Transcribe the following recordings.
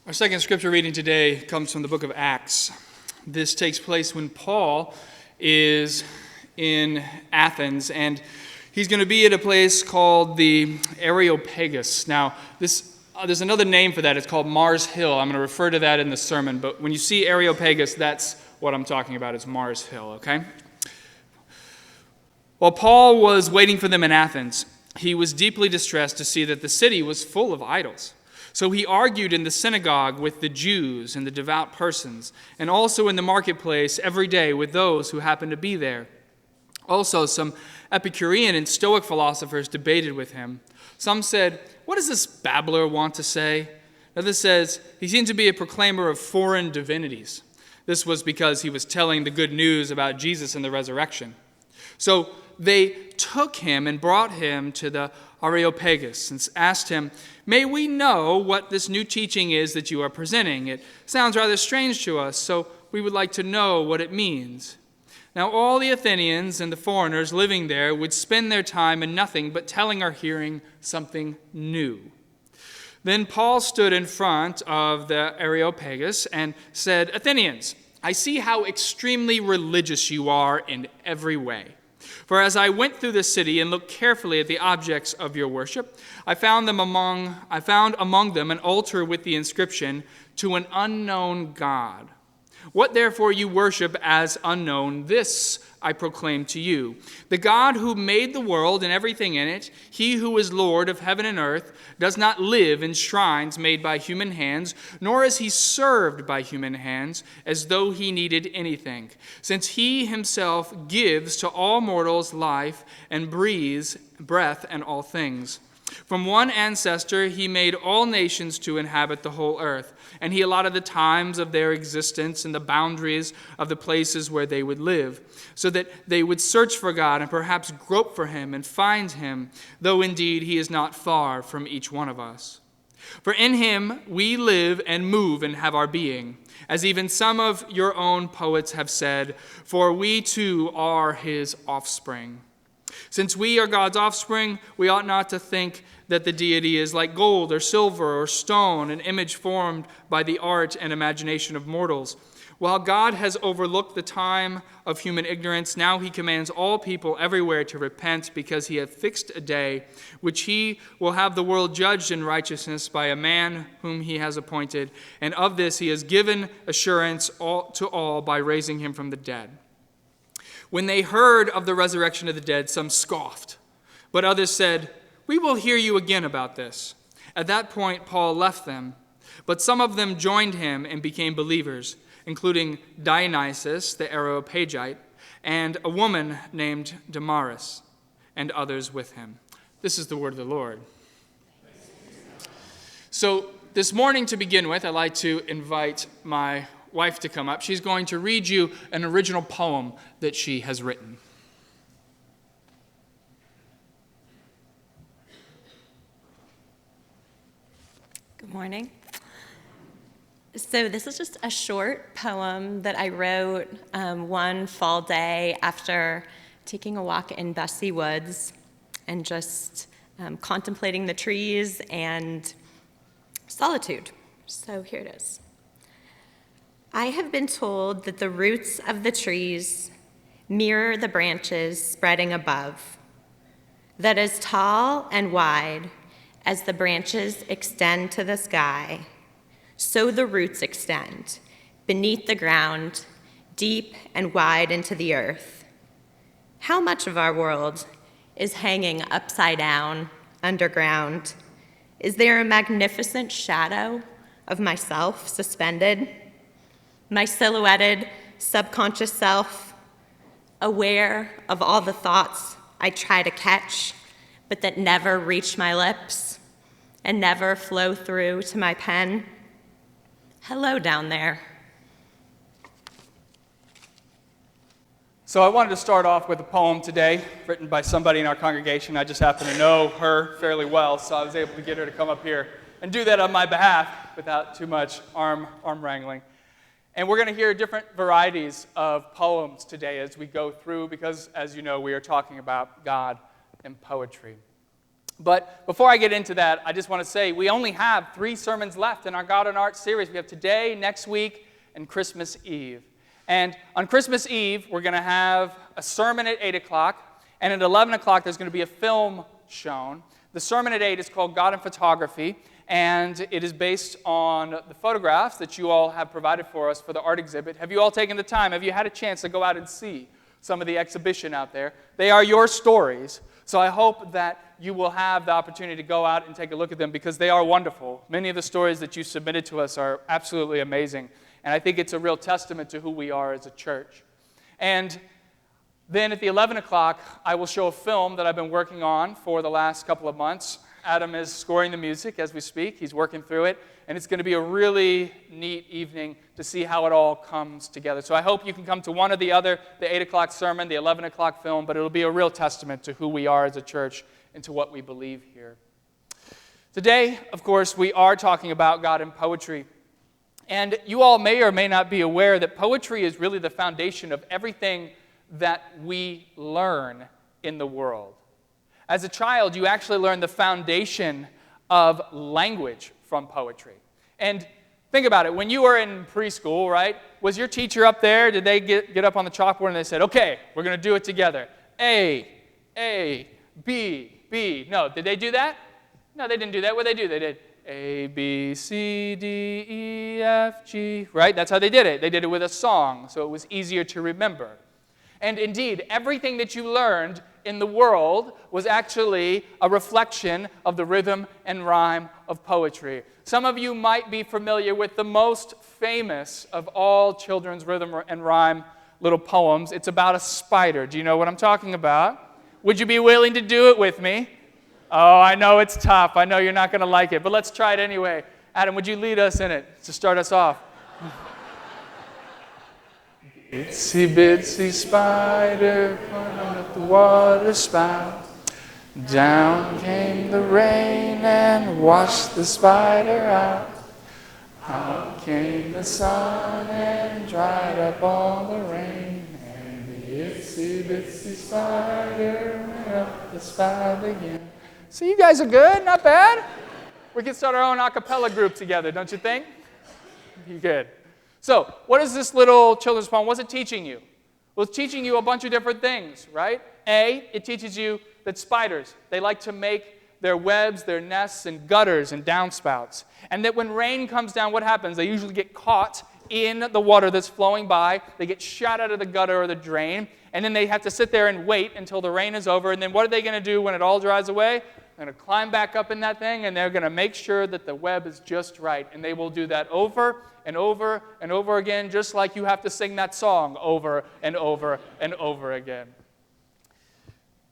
Our second scripture reading today comes from the book of Acts. This takes place when Paul is in Athens, and he's going to be at a place called the Areopagus. Now, there's another name for that. It's called Mars Hill. I'm going to refer to that in the sermon, but when you see Areopagus, that's what I'm talking about. It's Mars Hill, okay? While Paul was waiting for them in Athens, he was deeply distressed to see that the city was full of idols. So he argued in the synagogue with the Jews and the devout persons, and also in the marketplace every day with those who happened to be there. Also, some Epicurean and Stoic philosophers debated with him. Some said, "What does this babbler want to say?" Others says, "He seemed to be a proclaimer of foreign divinities." This was because he was telling the good news about Jesus and the resurrection. So they took him and brought him to the Areopagus and asked him, "May we know what this new teaching is that you are presenting? It sounds rather strange to us, so we would like to know what it means." Now all the Athenians and the foreigners living there would spend their time in nothing but telling or hearing something new. Then Paul stood in front of the Areopagus and said, "Athenians, I see how extremely religious you are in every way. For as I went through the city and looked carefully at the objects of your worship, I found among them an altar with the inscription, 'To an unknown God.' What therefore you worship as unknown, this I proclaim to you. The God who made the world and everything in it, he who is Lord of heaven and earth, does not live in shrines made by human hands, nor is he served by human hands as though he needed anything, since he himself gives to all mortals life and breathes breath and all things. From one ancestor he made all nations to inhabit the whole earth, and he allotted the times of their existence and the boundaries of the places where they would live, so that they would search for God and perhaps grope for him and find him, though indeed he is not far from each one of us. For in him we live and move and have our being, as even some of your own poets have said, for we too are his offspring. Since we are God's offspring, we ought not to think that the deity is like gold or silver or stone, an image formed by the art and imagination of mortals. While God has overlooked the time of human ignorance, now he commands all people everywhere to repent, because he hath fixed a day which he will have the world judged in righteousness by a man whom he has appointed, and of this he has given assurance to all by raising him from the dead." When they heard of the resurrection of the dead, some scoffed, but others said, "We will hear you again about this." At that point, Paul left them, but some of them joined him and became believers, including Dionysius the Areopagite and a woman named Damaris, and others with him. This is the word of the Lord. So this morning, to begin with, I'd like to invite my wife to come up. She's going to read you an original poem that she has written. Good morning. So this is just a short poem that I wrote one fall day after taking a walk in Bessie Woods and just contemplating the trees and solitude. So here it is. I have been told that the roots of the trees mirror the branches spreading above, that as tall and wide as the branches extend to the sky, so the roots extend beneath the ground, deep and wide into the earth. How much of our world is hanging upside down underground? Is there a magnificent shadow of myself suspended? My silhouetted subconscious self, aware of all the thoughts I try to catch, but that never reach my lips and never flow through to my pen. Hello down there. So I wanted to start off with a poem today written by somebody in our congregation. I just happen to know her fairly well, so I was able to get her to come up here and do that on my behalf without too much arm wrangling. And we're going to hear different varieties of poems today as we go through, because, as you know, we are talking about God and poetry. But before I get into that, I just want to say we only have 3 sermons left in our God and Art series. We have today, next week, and Christmas Eve. And on Christmas Eve, we're going to have a sermon at 8 o'clock, and at 11 o'clock, there's going to be a film shown. The sermon at 8 is called God and Photography, and it is based on the photographs that you all have provided for us for the art exhibit. Have you all taken the time? Have you had a chance to go out and see some of the exhibition out there? They are your stories, so I hope that you will have the opportunity to go out and take a look at them because they are wonderful. Many of the stories that you submitted to us are absolutely amazing, and I think it's a real testament to who we are as a church. And then at the 11 o'clock, I will show a film that I've been working on for the last couple of months. Adam is scoring the music as we speak. He's working through it, and it's going to be a really neat evening to see how it all comes together. So I hope you can come to one or the other, the 8 o'clock sermon, the 11 o'clock film, but it'll be a real testament to who we are as a church and to what we believe here. Today, of course, we are talking about God and poetry. And you all may or may not be aware that poetry is really the foundation of everything that we learn in the world. As a child, you actually learn the foundation of language from poetry. And think about it. When you were in preschool, right, was your teacher up there? Did they get up on the chalkboard and they said, okay, we're going to do it together. A, B, B. No, did they do that? No, they didn't do that. What did they do? They did A, B, C, D, E, F, G. Right? That's how they did it. They did it with a song, so it was easier to remember. And indeed, everything that you learned in the world was actually a reflection of the rhythm and rhyme of poetry. Some of you might be familiar with the most famous of all children's rhythm and rhyme little poems. It's about a spider. Do you know what I'm talking about? Would you be willing to do it with me? Oh, I know it's tough. I know you're not going to like it, but let's try it anyway. Adam, would you lead us in it to start us off? Itsy bitsy spider climbed up the water spout. Down came the rain and washed the spider out. Out came the sun and dried up all the rain. And the itsy bitsy spider went up the spout again. So you guys are good, not bad. We can start our own a cappella group together, don't you think? You good. So, what is this little children's poem? What's it teaching you? Well, it's teaching you a bunch of different things, right? A, it teaches you that spiders, they like to make their webs, their nests, in gutters and downspouts. And that when rain comes down, what happens? They usually get caught in the water that's flowing by. They get shot out of the gutter or the drain. And then they have to sit there and wait until the rain is over. And then what are they going to do when it all dries away? They're going to climb back up in that thing, and they're going to make sure that the web is just right. And they will do that over and over and over again, just like you have to sing that song over and over and over again.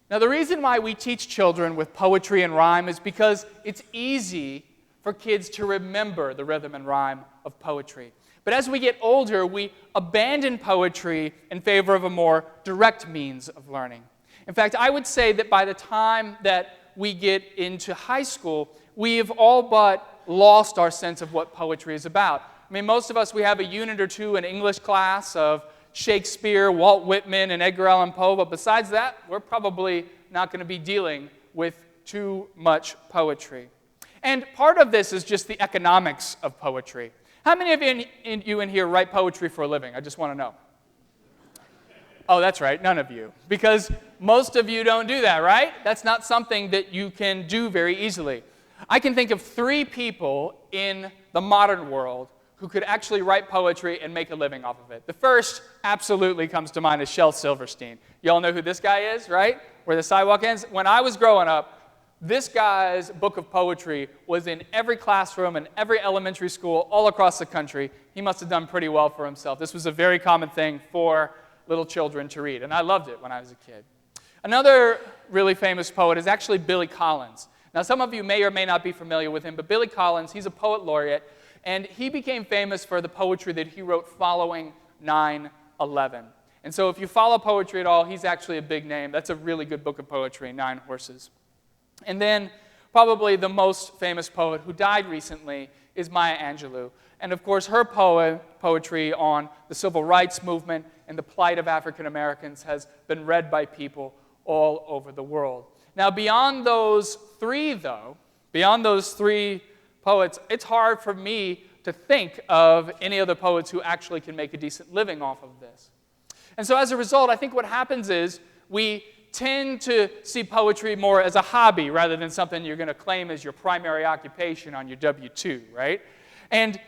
Now, the reason why we teach children with poetry and rhyme is because it's easy for kids to remember the rhythm and rhyme of poetry. But as we get older, we abandon poetry in favor of a more direct means of learning. In fact, I would say that by the time that we get into high school, we have all but lost our sense of what poetry is about. I mean, most of us, we have a unit or two in English class of Shakespeare, Walt Whitman, and Edgar Allan Poe, but besides that, we're probably not going to be dealing with too much poetry. And part of this is just the economics of poetry. How many of you in here write poetry for a living? I just want to know. Oh, that's right, none of you. Because most of you don't do that, right? That's not something that you can do very easily. I can think of 3 people in the modern world who could actually write poetry and make a living off of it. The first absolutely comes to mind is Shel Silverstein. You all know who this guy is, right? Where the sidewalk ends. When I was growing up, this guy's book of poetry was in every classroom and every elementary school all across the country. He must have done pretty well for himself. This was a very common thing for little children to read, and I loved it when I was a kid. Another really famous poet is actually Billy Collins. Now, some of you may or may not be familiar with him, but Billy Collins, he's a poet laureate, and he became famous for the poetry that he wrote following 9/11. And so if you follow poetry at all, he's actually a big name. That's a really good book of poetry, 9 Horses. And then probably the most famous poet who died recently is Maya Angelou. And of course, her poetry on the civil rights movement and the plight of African Americans has been read by people all over the world. Now, beyond those three poets, it's hard for me to think of any other poets who actually can make a decent living off of this. And so as a result, I think what happens is we tend to see poetry more as a hobby rather than something you're going to claim as your primary occupation on your W-2, right? And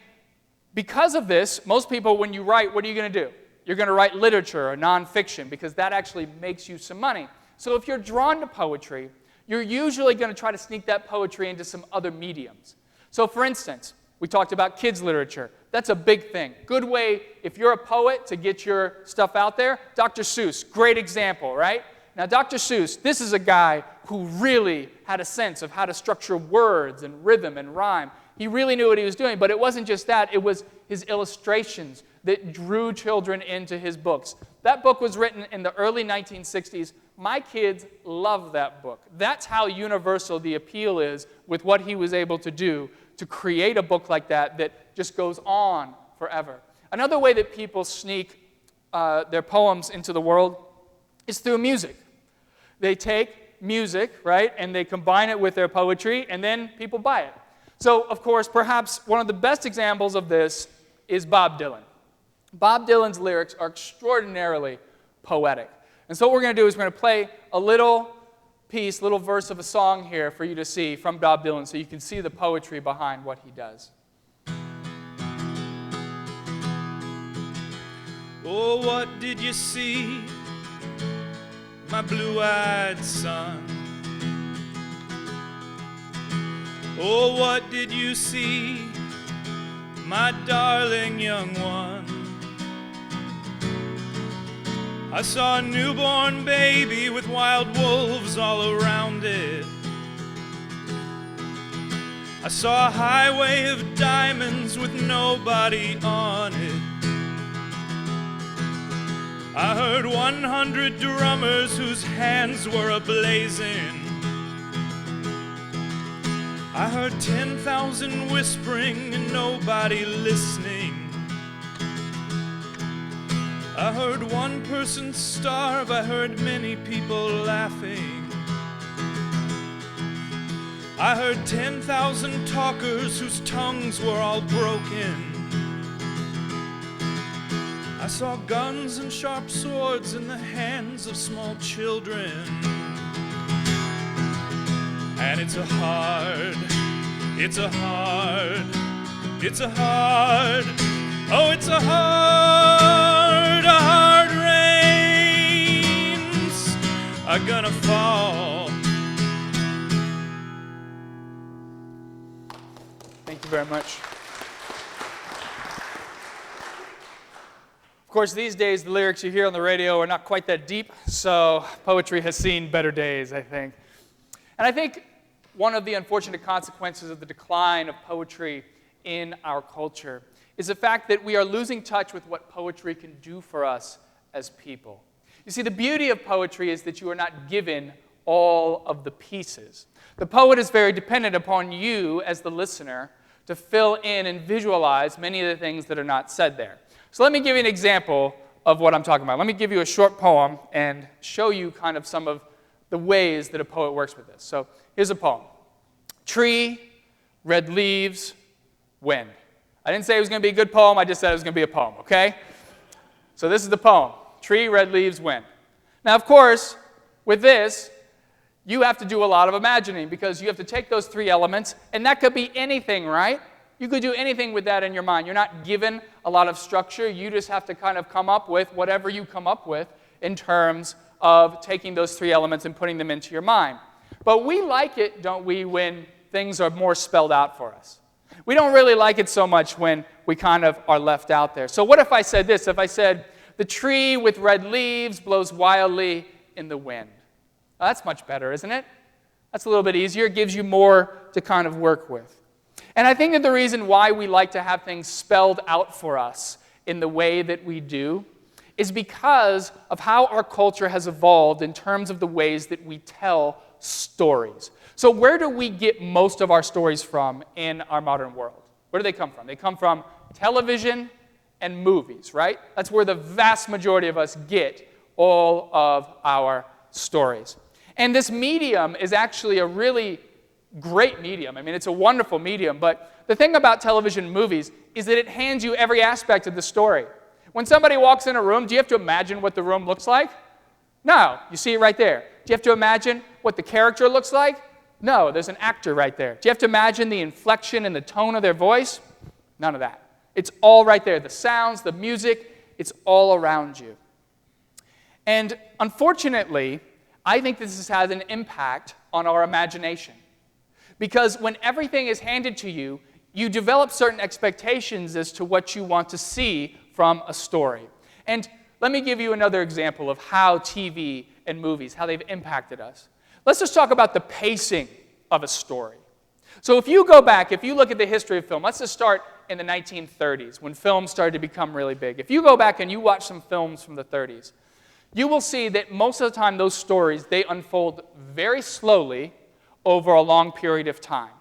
because of this, most people, when you write, what are you going to do? You're going to write literature or nonfiction because that actually makes you some money. So if you're drawn to poetry, you're usually going to try to sneak that poetry into some other mediums. So for instance, we talked about kids' literature. That's a big thing. Good way, if you're a poet, to get your stuff out there. Dr. Seuss, great example, right? Now, Dr. Seuss, this is a guy who really had a sense of how to structure words and rhythm and rhyme. He really knew what he was doing, but it wasn't just that. It was his illustrations that drew children into his books. That book was written in the early 1960s. My kids love that book. That's how universal the appeal is with what he was able to do to create a book like that that just goes on forever. Another way that people sneak their poems into the world is through music. They take music, right, and they combine it with their poetry, and then people buy it. So, of course, perhaps one of the best examples of this is Bob Dylan. Bob Dylan's lyrics are extraordinarily poetic. And so what we're going to do is we're going to play a little piece, little verse of a song here for you to see from Bob Dylan so you can see the poetry behind what he does. Oh, what did you see, my blue-eyed son? Oh, what did you see, my darling young one? I saw a newborn baby with wild wolves all around it. I saw a highway of diamonds with nobody on it. I heard 100 drummers whose hands were a-blazing. I heard 10,000 whispering and nobody listening. I heard one person starve, I heard many people laughing. I heard 10,000 talkers whose tongues were all broken. I saw guns and sharp swords in the hands of small children. And it's a hard rains are gonna fall. Thank you very much. Of course, these days, the lyrics you hear on the radio are not quite that deep, so poetry has seen better days, I think. And I think one of the unfortunate consequences of the decline of poetry in our culture is the fact that we are losing touch with what poetry can do for us as people. You see, the beauty of poetry is that you are not given all of the pieces. The poet is very dependent upon you as the listener to fill in and visualize many of the things that are not said there. So let me give you an example of what I'm talking about. Let me give you a short poem and show you kind of some of the ways that a poet works with this. So here's a poem. Tree, red leaves, wind. I didn't say it was going to be a good poem. I just said it was going to be a poem, okay? So this is the poem. Tree, red leaves, wind. Now, of course, with this, you have to do a lot of imagining because you have to take those three elements, and that could be anything, right? You could do anything with that in your mind. You're not given a lot of structure. You just have to kind of come up with whatever you come up with in terms of taking those three elements and putting them into your mind. But we like it, don't we, when things are more spelled out for us. We don't really like it so much when we kind of are left out there. So what if I said this? If I said, the tree with red leaves blows wildly in the wind. Well, that's much better, isn't it? That's a little bit easier. It gives you more to kind of work with. And I think that the reason why we like to have things spelled out for us in the way that we do is because of how our culture has evolved in terms of the ways that we tell stories. So where do we get most of our stories from in our modern world? Where do they come from? They come from television and movies, right? That's where the vast majority of us get all of our stories. And this medium is actually a really great medium. I mean, it's a wonderful medium, but the thing about television movies is that it hands you every aspect of the story. When somebody walks in a room, do you have to imagine what the room looks like? No, you see it right there. Do you have to imagine what the character looks like? No, there's an actor right there. Do you have to imagine the inflection and the tone of their voice? None of that. It's all right there. The sounds, the music, it's all around you. And unfortunately, I think this has had an impact on our imagination. Because when everything is handed to you, you develop certain expectations as to what you want to see from a story. And let me give you another example of how TV and movies, how they've impacted us. Let's just talk about the pacing of a story. So if you go back, if you look at the history of film, let's just start in the 1930s when film started to become really big. If you go back and you watch some films from the 30s, you will see that most of the time those stories, they unfold very slowly over a long period of time,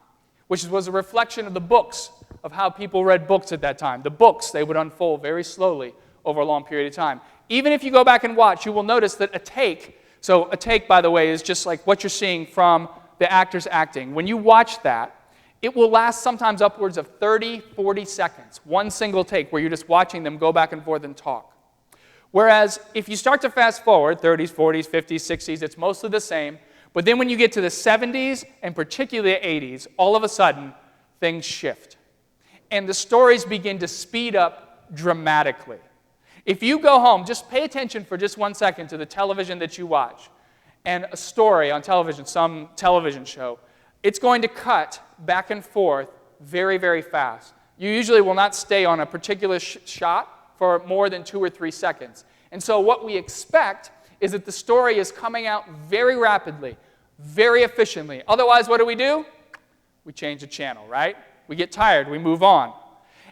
which was a reflection of the books, of how people read books at that time. The books, they would unfold very slowly over a long period of time. Even if you go back and watch, you will notice that a take, so a take, by the way, is just like what you're seeing from the actors acting. When you watch that, it will last sometimes upwards of 30, 40 seconds, one single take where you're just watching them go back and forth and talk. Whereas if you start to fast forward, 30s, 40s, 50s, 60s, it's mostly the same. But then when you get to the 70s and particularly the 80s, all of a sudden, things shift. And the stories begin to speed up dramatically. If you go home, just pay attention for just 1 second to the television that you watch. And a story on television, some television show, it's going to cut back and forth very, very fast. You usually will not stay on a particular shot for more than 2 or 3 seconds. And so what we expect is that the story is coming out very rapidly, very efficiently. Otherwise, what do? We change the channel, right? We get tired, we move on.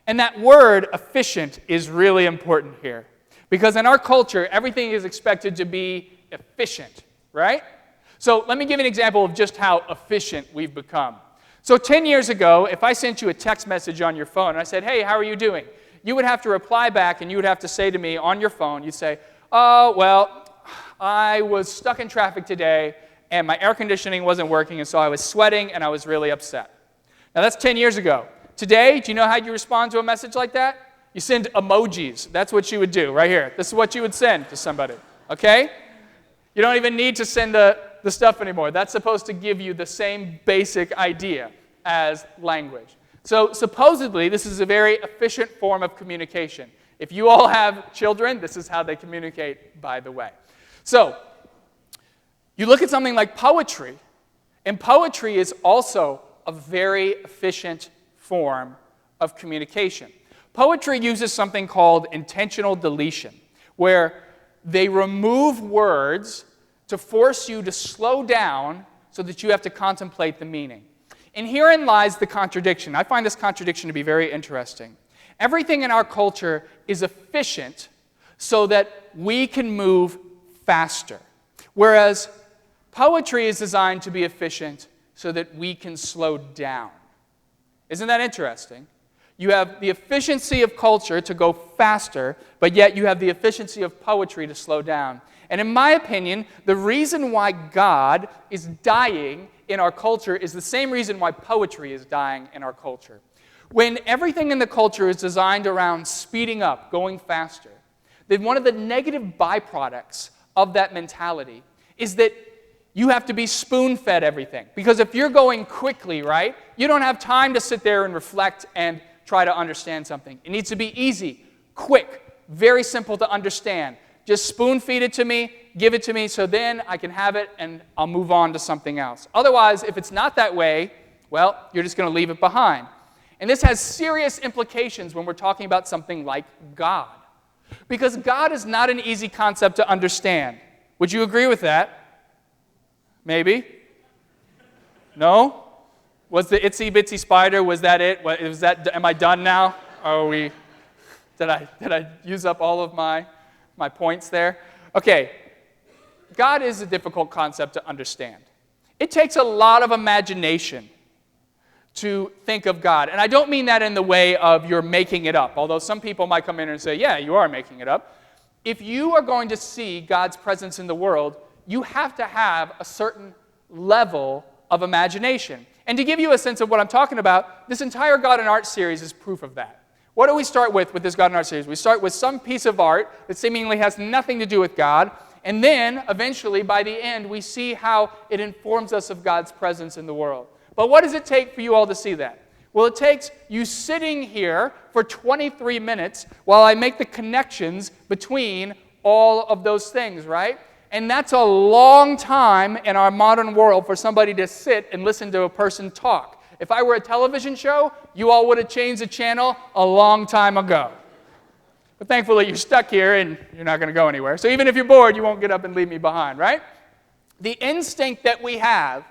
And that word, efficient, is really important here. Because in our culture, everything is expected to be efficient, right? So let me give you an example of just how efficient we've become. So 10 years ago, if I sent you a text message on your phone, and I said, hey, how are you doing? You would have to reply back, and you would have to say to me on your phone, you'd say, oh, well, I was stuck in traffic today, and my air conditioning wasn't working, and so I was sweating, and I was really upset. Now, that's 10 years ago. Today, do you know how you respond to a message like that? You send emojis. That's what you would do right here. This is what you would send to somebody, okay? You don't even need to send the stuff anymore. That's supposed to give you the same basic idea as language. So supposedly, this is a very efficient form of communication. If you all have children, this is how they communicate, by the way. So you look at something like poetry, and poetry is also a very efficient form of communication. Poetry uses something called intentional deletion, where they remove words to force you to slow down so that you have to contemplate the meaning. And herein lies the contradiction. I find this contradiction to be very interesting. Everything in our culture is efficient so that we can move faster, whereas poetry is designed to be efficient so that we can slow down. Isn't that interesting? You have the efficiency of culture to go faster, but yet you have the efficiency of poetry to slow down. And in my opinion, the reason why God is dying in our culture is the same reason why poetry is dying in our culture. When everything in the culture is designed around speeding up, going faster, then one of the negative byproducts of that mentality is that you have to be spoon-fed everything. Because if you're going quickly, right, you don't have time to sit there and reflect and try to understand something. It needs to be easy, quick, very simple to understand. Just spoon-feed it to me, give it to me, so then I can have it and I'll move on to something else. Otherwise, if it's not that way, well, you're just going to leave it behind. And this has serious implications when we're talking about something like God. Because God is not an easy concept to understand. Would you agree with that? Maybe? No? Was the itsy bitsy spider, was that it? Am I done now? Did I use up all of my points there? Okay. God is a difficult concept to understand. It takes a lot of imagination to think of God. And I don't mean that in the way of you're making it up, although some people might come in and say, yeah, you are making it up. If you are going to see God's presence in the world, you have to have a certain level of imagination. And to give you a sense of what I'm talking about, this entire God and Art series is proof of that. What do we start with this God and Art series? We start with some piece of art that seemingly has nothing to do with God, and then, eventually, by the end, we see how it informs us of God's presence in the world. But what does it take for you all to see that? Well, it takes you sitting here for 23 minutes while I make the connections between all of those things, right? And that's a long time in our modern world for somebody to sit and listen to a person talk. If I were a television show, you all would have changed the channel a long time ago. But thankfully, you're stuck here and you're not going to go anywhere. So even if you're bored, you won't get up and leave me behind, right? The instinct that we have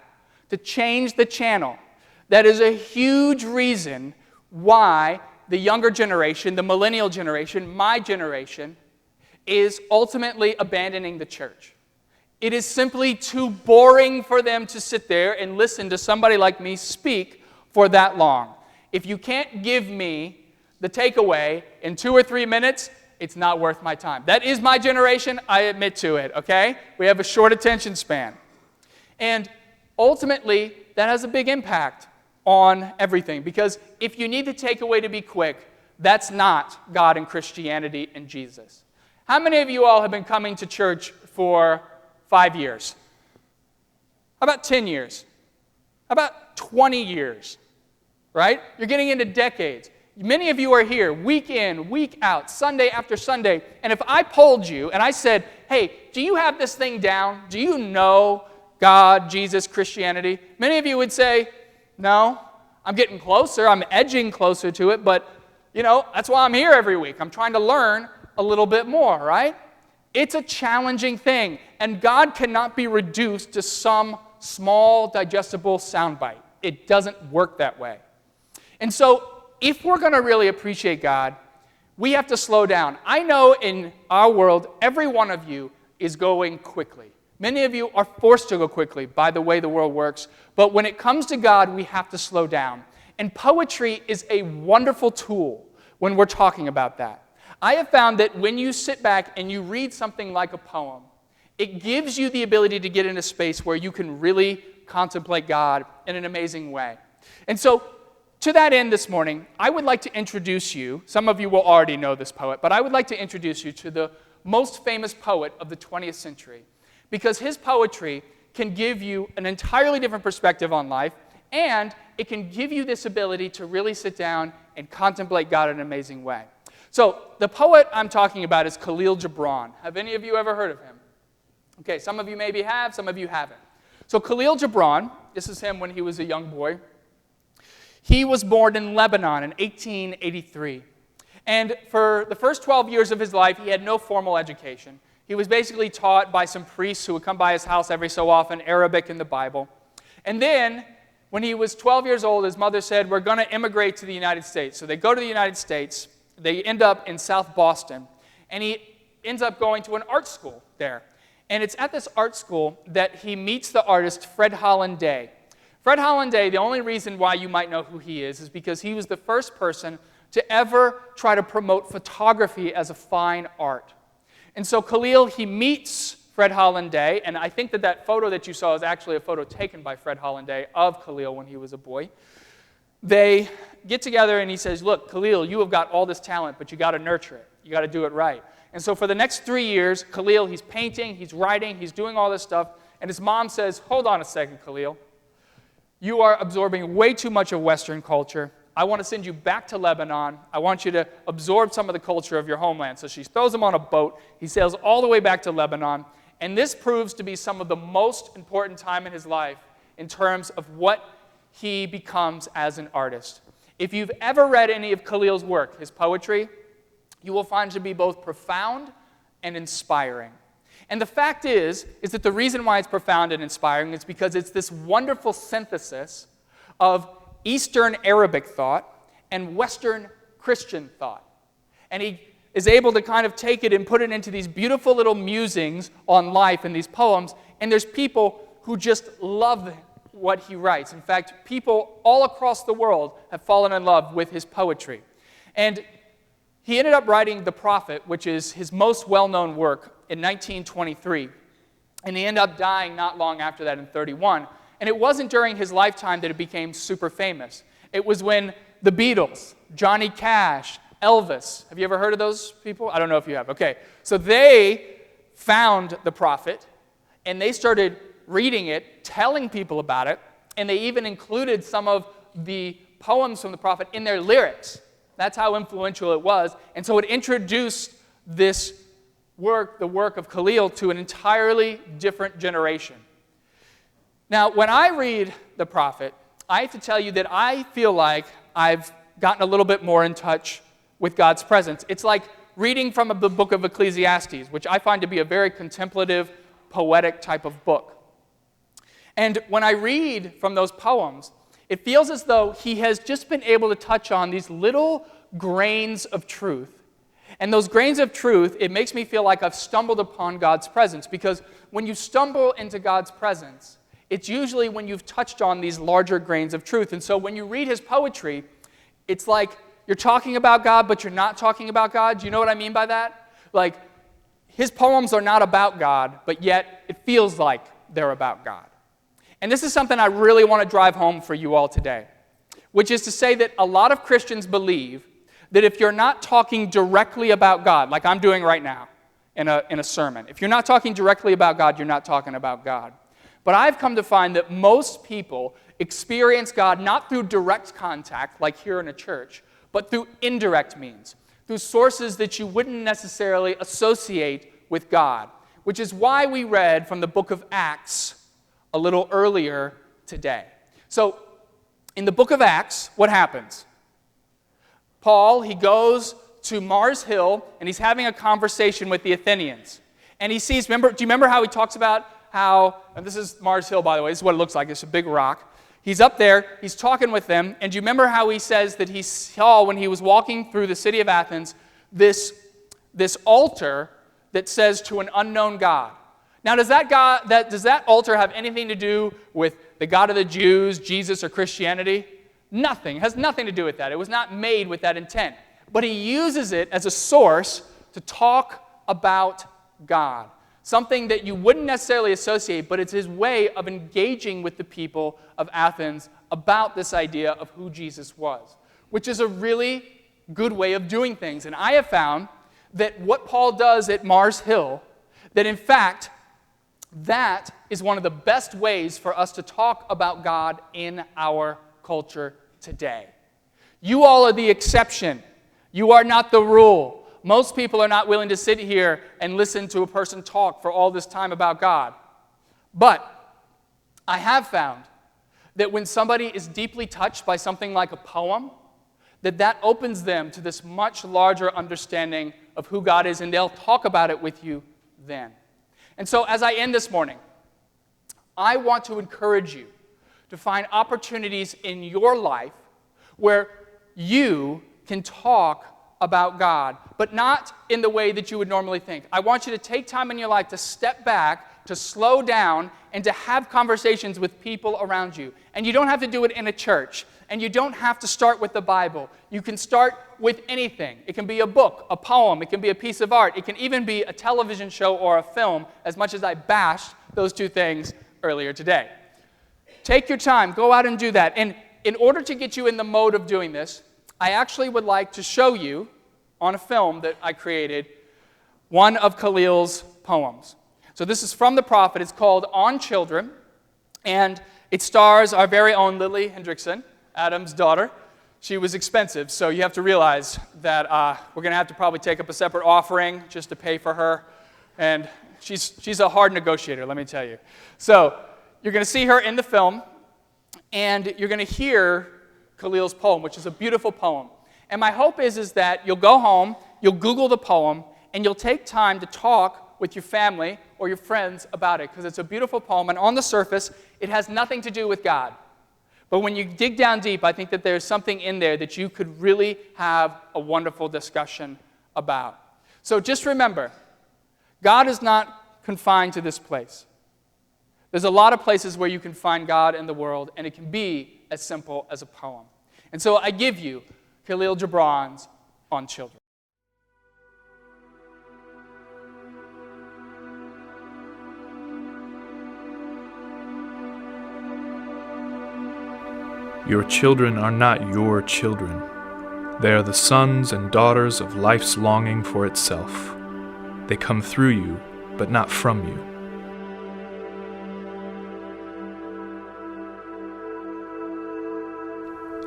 to change the channel, that is a huge reason why the younger generation, the millennial generation, my generation, is ultimately abandoning the church. It is simply too boring for them to sit there and listen to somebody like me speak for that long. If you can't give me the takeaway in 2 or 3 minutes, it's not worth my time. That is my generation. I admit to it, okay? We have a short attention span. And ultimately, that has a big impact on everything. Because if you need the takeaway to be quick, that's not God and Christianity and Jesus. How many of you all have been coming to church for 5 years? How about 10 years? How about 20 years? Right? You're getting into decades. Many of you are here week in, week out, Sunday after Sunday. And if I polled you and I said, hey, do you have this thing down? Do you know God, Jesus, Christianity? Many of you would say, no, I'm getting closer. I'm edging closer to it. But, that's why I'm here every week. I'm trying to learn a little bit more, right? It's a challenging thing. And God cannot be reduced to some small, digestible soundbite. It doesn't work that way. And so, if we're going to really appreciate God, we have to slow down. I know in our world, every one of you is going quickly. Many of you are forced to go quickly by the way the world works. But when it comes to God, we have to slow down. And poetry is a wonderful tool when we're talking about that. I have found that when you sit back and you read something like a poem, it gives you the ability to get in a space where you can really contemplate God in an amazing way. And so, to that end this morning, I would like to introduce you, some of you will already know this poet, but I would like to introduce you to the most famous poet of the 20th century, because his poetry can give you an entirely different perspective on life, and it can give you this ability to really sit down and contemplate God in an amazing way. So, the poet I'm talking about is Khalil Gibran. Have any of you ever heard of him? Okay, some of you maybe have, some of you haven't. So Khalil Gibran, this is him when he was a young boy. He was born in Lebanon in 1883. And for the first 12 years of his life, he had no formal education. He was basically taught by some priests who would come by his house every so often, Arabic and the Bible. And then, when he was 12 years old, his mother said, we're going to immigrate to the United States. So they go to the United States. They end up in South Boston. And he ends up going to an art school there. And it's at this art school that he meets the artist Fred Holland-Day. Fred Holland-Day, the only reason why you might know who he is because he was the first person to ever try to promote photography as a fine art. And so Khalil, he meets Fred Holland-Day, and I think that photo that you saw is actually a photo taken by Fred Holland-Day of Khalil when he was a boy. They get together and he says, look, Khalil, you have got all this talent, but you got to nurture it. You got to do it right. And so for the next 3 years, Khalil, he's painting, he's writing, he's doing all this stuff, and his mom says, hold on a second, Khalil. You are absorbing way too much of Western culture. I want to send you back to Lebanon. I want you to absorb some of the culture of your homeland. So she throws him on a boat. He sails all the way back to Lebanon. And this proves to be some of the most important time in his life in terms of what he becomes as an artist. If you've ever read any of Khalil's work, his poetry, you will find it to be both profound and inspiring. And the fact is that the reason why it's profound and inspiring is because it's this wonderful synthesis of Eastern Arabic thought and Western Christian thought. And he is able to kind of take it and put it into these beautiful little musings on life in these poems. And there's people who just love what he writes. In fact, people all across the world have fallen in love with his poetry. And he ended up writing The Prophet, which is his most well-known work, in 1923. And he ended up dying not long after that in 31. And it wasn't during his lifetime that it became super famous. It was when the Beatles, Johnny Cash, Elvis, have you ever heard of those people? I don't know if you have. Okay, so they found the prophet, and they started reading it, telling people about it, and they even included some of the poems from the prophet in their lyrics. That's how influential it was. And so it introduced this work, the work of Khalil, to an entirely different generation. Now, when I read the prophet, I have to tell you that I feel like I've gotten a little bit more in touch with God's presence. It's like reading from the book of Ecclesiastes, which I find to be a very contemplative, poetic type of book. And when I read from those poems, it feels as though he has just been able to touch on these little grains of truth. And those grains of truth, it makes me feel like I've stumbled upon God's presence, because when you stumble into God's presence, it's usually when you've touched on these larger grains of truth. And so when you read his poetry, it's like you're talking about God, but you're not talking about God. Do you know what I mean by that? Like, his poems are not about God, but yet it feels like they're about God. And this is something I really want to drive home for you all today, which is to say that a lot of Christians believe that if you're not talking directly about God, like I'm doing right now in a sermon, if you're not talking directly about God, you're not talking about God. But I've come to find that most people experience God not through direct contact, like here in a church, but through indirect means, through sources that you wouldn't necessarily associate with God, which is why we read from the book of Acts a little earlier today. So, in the book of Acts, what happens? Paul, he goes to Mars Hill, and he's having a conversation with the Athenians. And he sees, do you remember how he talks about how, and this is Mars Hill, by the way, this is what it looks like, it's a big rock. He's up there, he's talking with them, and do you remember how he says that he saw, when he was walking through the city of Athens, this altar that says to an unknown God? Now, does that altar have anything to do with the God of the Jews, Jesus, or Christianity? Nothing. It has nothing to do with that. It was not made with that intent. But he uses it as a source to talk about God. Something that you wouldn't necessarily associate, but it's his way of engaging with the people of Athens about this idea of who Jesus was, which is a really good way of doing things. And I have found that what Paul does at Mars Hill, that in fact, that is one of the best ways for us to talk about God in our culture today. You all are the exception. You are not the rule. Most people are not willing to sit here and listen to a person talk for all this time about God. But I have found that when somebody is deeply touched by something like a poem, that opens them to this much larger understanding of who God is, and they'll talk about it with you then. And so as I end this morning, I want to encourage you to find opportunities in your life where you can talk about God, but not in the way that you would normally think. I want you to take time in your life to step back, to slow down, and to have conversations with people around you. And you don't have to do it in a church, and you don't have to start with the Bible. You can start with anything. It can be a book, a poem, it can be a piece of art, it can even be a television show or a film, as much as I bashed those two things earlier today. Take your time, go out and do that. And in order to get you in the mode of doing this, I actually would like to show you, on a film that I created, one of Khalil's poems. So this is from the prophet. It's called On Children, and it stars our very own Lily Hendrickson, Adam's daughter. She was expensive, so you have to realize that we're going to have to probably take up a separate offering just to pay for her, and she's a hard negotiator, let me tell you. So you're going to see her in the film, and you're going to hear Khalil's poem, which is a beautiful poem. And my hope is that you'll go home, you'll Google the poem, and you'll take time to talk with your family or your friends about it, because it's a beautiful poem, and on the surface, it has nothing to do with God. But when you dig down deep, I think that there's something in there that you could really have a wonderful discussion about. So just remember, God is not confined to this place. There's a lot of places where you can find God in the world, and it can be as simple as a poem. And so I give you Khalil Gibran's On Children. Your children are not your children. They are the sons and daughters of life's longing for itself. They come through you, but not from you.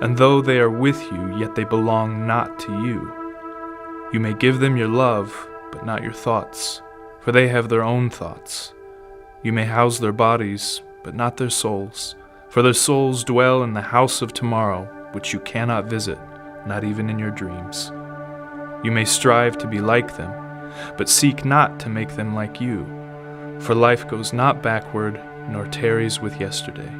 And though they are with you, yet they belong not to you. You may give them your love, but not your thoughts, for they have their own thoughts. You may house their bodies, but not their souls, for their souls dwell in the house of tomorrow, which you cannot visit, not even in your dreams. You may strive to be like them, but seek not to make them like you, for life goes not backward, nor tarries with yesterday.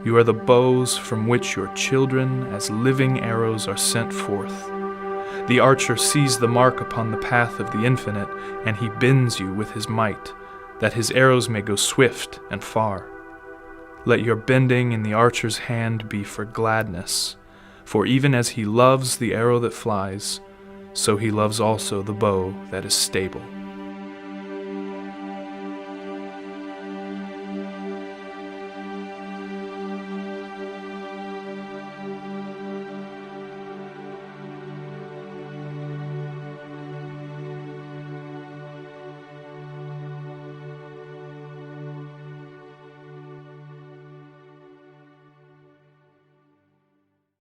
You are the bows from which your children, as living arrows, are sent forth. The archer sees the mark upon the path of the infinite, and he bends you with his might, that his arrows may go swift and far. Let your bending in the archer's hand be for gladness, for even as he loves the arrow that flies, so he loves also the bow that is stable.